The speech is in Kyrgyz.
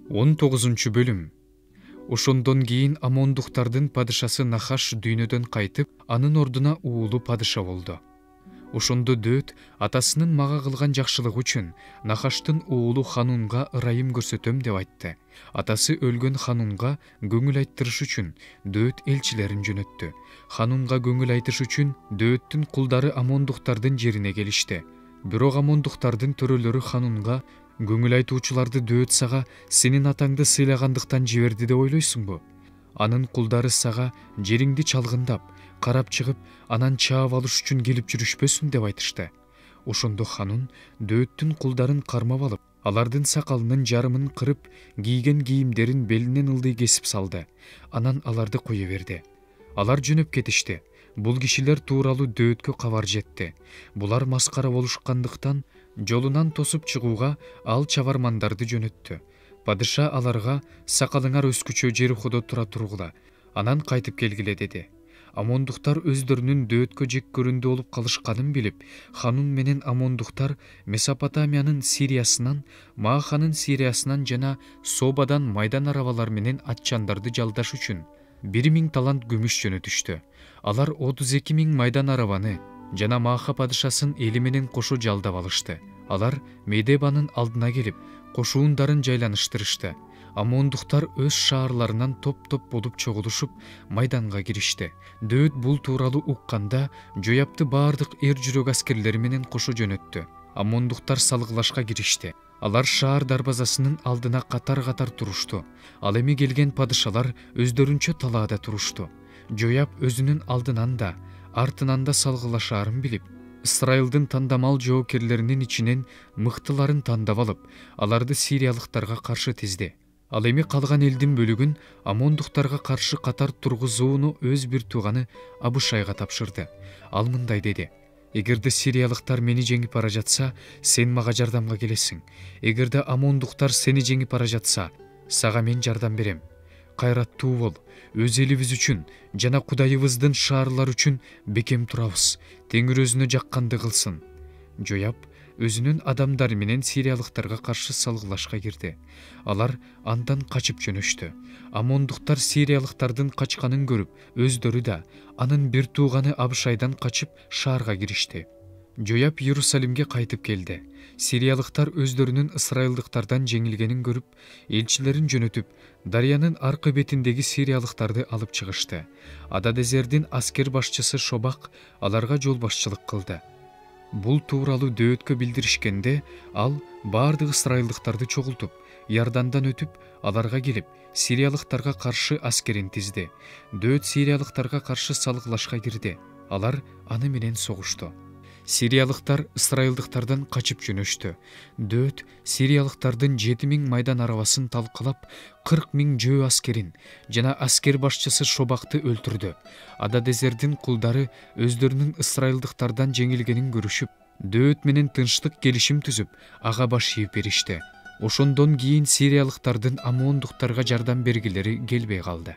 19 бөлүм. Ошондон кийин Амондуктардын падышасы Нахаш дүйнөдөн кайтып, анын ордуна уулу падыша болду. Ошондо Дөөт атасынын мага кылган жакшылыгы үчүн Нахаштын уулу Ханунга ырайым көрсөтөм деп айтты. Атасы өлгөн Ханунга көңүл айттырыш үчүн Дөөт элчилерин жөнөттү. Ханунга көңүл айтыш үчүн Дөөттүн кулдары Амондуктардын жерине келишти. Бирок Амондуктардын төрөлөрү Ханунга: көңүл айтуучуларды Дөөт сага сенин атаңды сыйлагандыктан жиберди деп ойлойсуңбу? Анын кулдары сага жериңди чалгындап, карап чыгып, анан чаап алыш үчүн келип жүрүшпөсүн деп айтышты. Ошондо Ханун Дөөттүн кулдарын кармап алып, алардын сакалынын жарымын кырып, кийген кийимдерин белинен ылдый кесип салды. Анан аларды кое берди. Алар жөнөп кетишти. Бул кишилер тууралуу Дөөткө кабар жетти. Булар маскара болушкандыктан жолунан тосуп чыгууга ал чабармандарды жөнөттү. Падыша аларга: сакалыңар өскүчө Жериходо тура тургула, анан кайтып келгиле деди. Амондуктар өздөрүнүн Дөөткө жек көрүндү болуп калышканын билип, Ханун менен Амондуктар Месопотамиянын Сириясынан, Мааханын Сириясынан жана Собадан майдан арабалар менен атчандарды жалдаш үчүн 1000 талант күмүш жөнөтүштү. Алар 32 000 майдан арабаны жана Мааха падышасын эли менен кошо жалдап алышты. Алар Медебанын алдына келип, кошуундарын жайланыштырышты. Амондуктар өз шаарларынан топ-топ болуп чогулушуп, майданга киришти. Дөөт бул тууралуу укканда, Жояпты баардык эр жүрөк аскерлери менен кошо жөнөттү. Амондуктар салгылашка киришти. Алар шаар дарбазасынын алдына катар-катар турушту. Ал эми келген падышалар өздөрүнчө талаада турушту. Жояп өзүнүн алдынан да, артынан да салгылашаарын билип, Исрайылдын тандамал жоокерлеринин ичинен мыктыларын тандап алып, аларды сириялыктарга каршы тизди. Ал эми калган элдин бөлүгүн Амондуктарга каршы катар тургузууну өз бир тууганы Абышайга тапшырды. Ал мындай деди: эгерде сириялыктар мени жеңип бара жатса, сен мага жардамга келесиң. Эгерде Амондуктар сени жеңип бара жатса, сага мен жардам берем. Кайраттуу бол, өз элибиз үчүн жана Кудайыбыздын шаарлары үчүн бекем турабыз. Теңир өзүнө жакканды кылсын. Жояп өзүнүн адамдары менен сириялыктарга каршы салгылашка кирди. Алар андан качып жөнөштү. Амондуктар сириялыктардын качканын көрүп, өздөрү да анын бир тууганы Абышайдан качып шаарга киришти. Жояп Иерусалимге кайтып келди. Сириялыктар өздөрүнүн ысрайылдыктардан жеңилгенин көрүп, элчилерин жөнөтүп, дарыянын аркы бетиндеги сириялыктарды алып чыгышты. Ададезердин аскер башчысы Шобак аларга жол башчылык кылды. Бул тууралуу Дөөткө билдиришкенде, ал баардык ысрайылдыктарды чогултуп, Иордандан өтүп, аларга келип, сириялыктарга каршы аскерин тизди. Дөөт сириялыктарга каршы салгылашка кирди. Алар аны менен согушту. Сириялыктар ысрайылдыктардан качып жөнөштү. Дөөт сириялыктардын 7000 майдан арабасын талкалап, 40 000 жөө аскерин жана аскер башчысы Шобакты өлтүрдү. Ададезердин кулдары өздөрүнүн ысрайылдыктардан жеңилгенин көрүшүп, Дөөт менен тынчтык келишим түзүп, ага баш ийип беришти. Ошондон кийин сириялыктардын Амондуктарга жардам бергилери келбей калды.